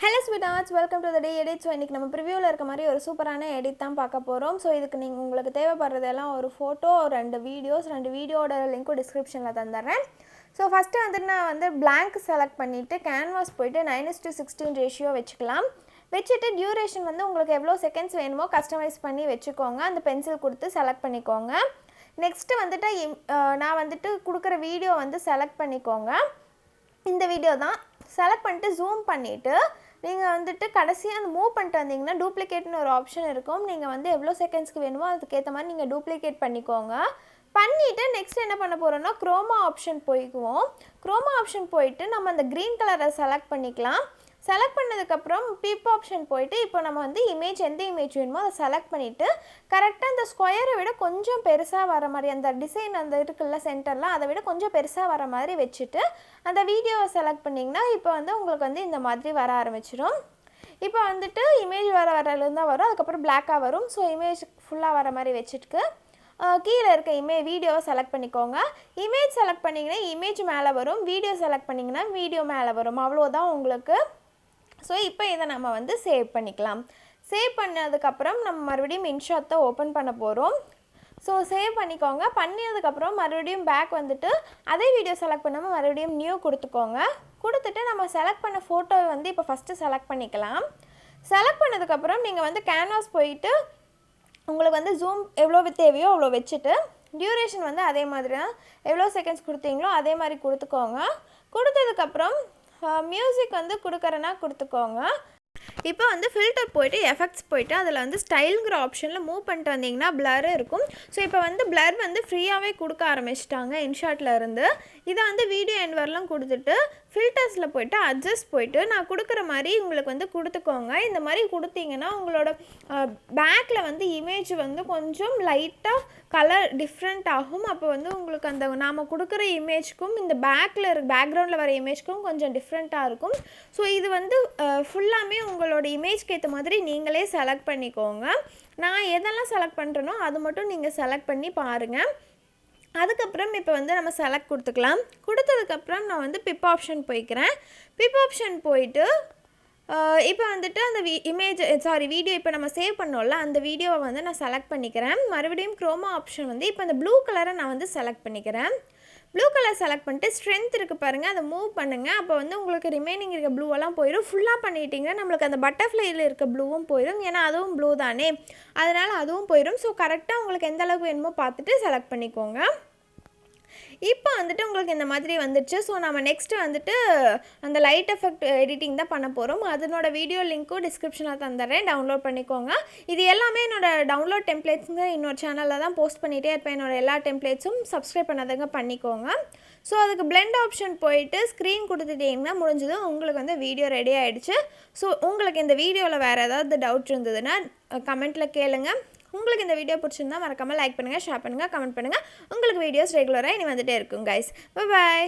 Hello sweethearts, welcome to the day edit. So இன்னைக்கு நம்ம ப்ரிவியூல இருக்க மாதிரி ஒரு சூப்பரான எடிட் தான் பார்க்க போறோம். So இதுக்கு உங்களுக்கு தேவைப்படுறதெல்லாம் ஒரு போட்டோ, ரெண்டு வீடியோட லிங்க் டிஸ்கிரிப்ஷன்ல தந்தறேன். So first நான் blank செலக்ட் பண்ணிட்டு canvas போய்ட்டு 9:16 ரேஷியோ வெச்சுக்கலாம். வெச்சிட்டு டியூரேஷன் உங்களுக்கு எவ்வளவு செகண்ட்ஸ் வேணுமோ கஸ்டமைஸ் பண்ணி வெச்சுக்கோங்க. அந்த பென்சில் கொடுத்து செலக்ட் பண்ணிக்கோங்க. நெக்ஸ்ட் நான் கொடுக்கிற வீடியோ செலக்ட் பண்ணிக்கோங்க. இந்த வீடியோ தான் செலக்ட் பண்ணிட்டு ஜூம் பண்ணிட்டு நீங்க கடைசியா அந்த மூவ் பண்ணிட்டு வந்தீங்கன்னா டூப்ளிகேட்னு ஒரு ஆப்ஷன் இருக்கும். நீங்க எவ்வளவு செகண்ட்ஸ்க்கு வேணுமோ அதுக்கு ஏத்த மாதிரி நீங்க டூப்ளிகேட் பண்ணிக்கோங்க. பண்ணிட்டு நெக்ஸ்ட் என்ன பண்ண போறோம்னா குரோமா ஆப்ஷன் போய்க்குவோம். குரோமா ஆப்ஷன் போய்ட்டு நம்ம அந்த கிரீன் கலரை செலக்ட் பண்ணிக்கலாம். செலக்ட் பண்ணதுக்கு அப்புறம் பீப் ஆப்ஷன் போய்ட்டு இப்போ நம்ம இமேஜ் எந்த இமேஜ் வேணுமோ அதை செலக்ட் பண்ணிட்டு கரெக்ட்டா அந்த ஸ்கொயரை விட கொஞ்சம் பெருசா வர மாதிரி அந்த டிசைன் அந்த இருக்குல்ல சென்டர்ல அதை விட கொஞ்சம் பெருசா வர மாதிரி வெச்சிட்டு அந்த வீடியோவை செலக்ட் பண்ணீங்கன்னா இப்போ உங்களுக்கு இந்த மாதிரி வர ஆரம்பிச்சிரும். இப்போ இமேஜ் வரல இருந்தா வரும். அதுக்கு அப்புறம் black-ஆ வரும். சோ இமேஜ் ஃபுல்லா வர மாதிரி வெச்சிட்டு கீழ இருக்க வீடியோவை செலக்ட் பண்ணிக்கோங்க. இமேஜ் செலக்ட் பண்ணீங்கன்னா இமேஜ் மேலே வரும். வீடியோ செலக்ட் பண்ணீங்கன்னா வீடியோ மேலே வரும். அவ்வளவுதான் உங்களுக்கு. சோ இப்போ இத நம்ம சேவ் பண்ணிக்கலாம். சேவ் பண்ணதுக்கு அப்புறம் நம்ம மறுபடியும் Inshot ஓபன் பண்ண போறோம். சோ சேவ் பண்ணிக்கோங்க. பண்ணினதுக்கு அப்புறம் மறுபடியும் பேக் அதே வீடியோ செலக்ட் பண்ணாம மறுபடியும் நியூ கொடுத்துக்கோங்க. கொடுத்துட்டு நம்ம செலக்ட் பண்ண போட்டோவை இப்போ ஃபர்ஸ்ட் செலக்ட் பண்ணிக்கலாம். செலக்ட் பண்ணதுக்கு அப்புறம் நீங்க canvas போயிட்டு உங்களுக்கு ஜூம் எவ்வளவு தேவையோ அவ்வளவு வெச்சிட்டு டியூரேஷன் அதே மாதிரி தான் எவ்வளவு செகண்ட்ஸ் கொடுத்தீங்களோ அதே மாதிரி கொடுத்துக்கோங்க. கொடுத்ததுக்கு அப்புறம் மியூசிக் கொடுக்கறனா கொடுத்துக்கோங்க. இப்போ ஃபில்டர் போய்ட்டு எஃபெக்ட்ஸ் போய்ட்டு அதில் ஸ்டைல்ங்கற ஆப்ஷன்ல மூவ் பண்ணிட்டு வந்தீங்கன்னா blur இருக்கும். ஸோ இப்போ blur ஃப்ரீயாவே கொடுக்க ஆரம்பிச்சிட்டாங்க Inshotல இருந்து. இத வீடியோ எண்ட் வரலாம் கொடுத்துட்டு ஃபில்டர்ஸ்ல போய்ட்டு அட்ஜஸ்ட் போய்ட்டு நான் கொடுக்கிற மாதிரி உங்களுக்கு கொடுத்துக்கோங்க. இந்த மாதிரி கொடுத்தீங்கன்னா உங்களோட பேக்ல இமேஜ் கொஞ்சம் லைட்டா கலர் டிஃபரண்ட் ஆகும். அப்போ உங்களுக்கு அந்த நாம கொடுக்கிற இமேஜ்க்கும் இந்த பேக்ரவுண்ட்ல வர இமேஜ்க்கும் கொஞ்சம் டிஃபரண்டா இருக்கும். ஸோ இது ஃபுல்லாமே உங்களோட இமேஜ்க்கு ஏத்த மாதிரி நீங்களே செலக்ட் பண்ணிக்கோங்க. நான் எதெல்லாம் செலக்ட் பண்றேனோ அது மட்டும் நீங்க செலக்ட் பண்ணி பாருங்க. அதுக்கு அப்புறம் இப்போ நம்ம செலக்ட் கொடுத்துக்கலாம். கொடுத்ததுக்கு அப்புறம் நான் பிப் ஆப்ஷன் போய்க்கிறேன். பிப் ஆப்ஷன் போய்ட்டு இப்போ அந்த வீடியோ இப்போ நம்ம சேவ் பண்ணோம்ல அந்த வீடியோவை நான் செலக்ட் பண்ணிக்கிறேன். மறுபடியும் குரோமா ஆப்ஷன் இப்போ அந்த ப்ளூ கலரை நான் செலக்ட் பண்ணிக்கிறேன். ப்ளூ கலர் செலக்ட் பண்ணிட்டு ஸ்ட்ரென்த் இருக்கு பாருங்க அதை மூவ் பண்ணுங்க. அப்போ உங்களுக்கு ரிமைனிங் இருக்க ப்ளூ எல்லாம் போயிடும். ஃபுல்லா பண்ணிட்டீங்கன்னா நமக்கு அந்த பட்டர்ஃப்ளைல இருக்க ப்ளூவும் போயிடும். ஏன்னா அதுவும் ப்ளூ தானே, அதனால அதுவும் போயிடும். ஸோ கரெக்டாக உங்களுக்கு எந்த அளவுக்கு வேணுமோ பார்த்துட்டு செலக்ட் பண்ணிக்கோங்க. இப்போ உங்களுக்கு இந்த மாதிரி வந்துருச்சு. ஸோ நம்ம நெக்ஸ்ட் அந்த லைட் எஃபெக்ட் எடிட்டிங் தான் பண்ண போகிறோம். அதனோட வீடியோ லிங்க்கும் டிஸ்கிரிப்ஷனில் தந்துடுறேன், டவுன்லோட் பண்ணிக்கோங்க. இது எல்லாமே என்னோட டவுன்லோட் டெம்ப்ளேட்ஸுங்க இன்னொரு சேனலில் தான் போஸ்ட் பண்ணிகிட்டே இருப்பேன். என்னோட எல்லா டெம்ப்ளேட்ஸும் சப்ஸ்கிரைப் பண்ணாதவங்க பண்ணிக்கோங்க. ஸோ அதுக்கு பிளெண்ட் ஆப்ஷன் போயிட்டு ஸ்க்ரீன் கொடுத்துட்டீங்கன்னா முடிஞ்சதும் உங்களுக்கு வீடியோ ரெடி ஆகிடுச்சு. ஸோ உங்களுக்கு இந்த வீடியோவில் வேறு ஏதாவது டவுட் இருந்ததுன்னா கமெண்ட்டில் கேளுங்க. உங்களுக்கு இந்த வீடியோ பிடிச்சிருந்தா மறக்காம லைக் பண்ணுங்க, ஷேர் பண்ணுங்க, கமெண்ட் பண்ணுங்க. உங்களுக்கு வீடியோஸ் ரெகுலரா இனி வந்துட்டே இருக்கும் गाइस. By by.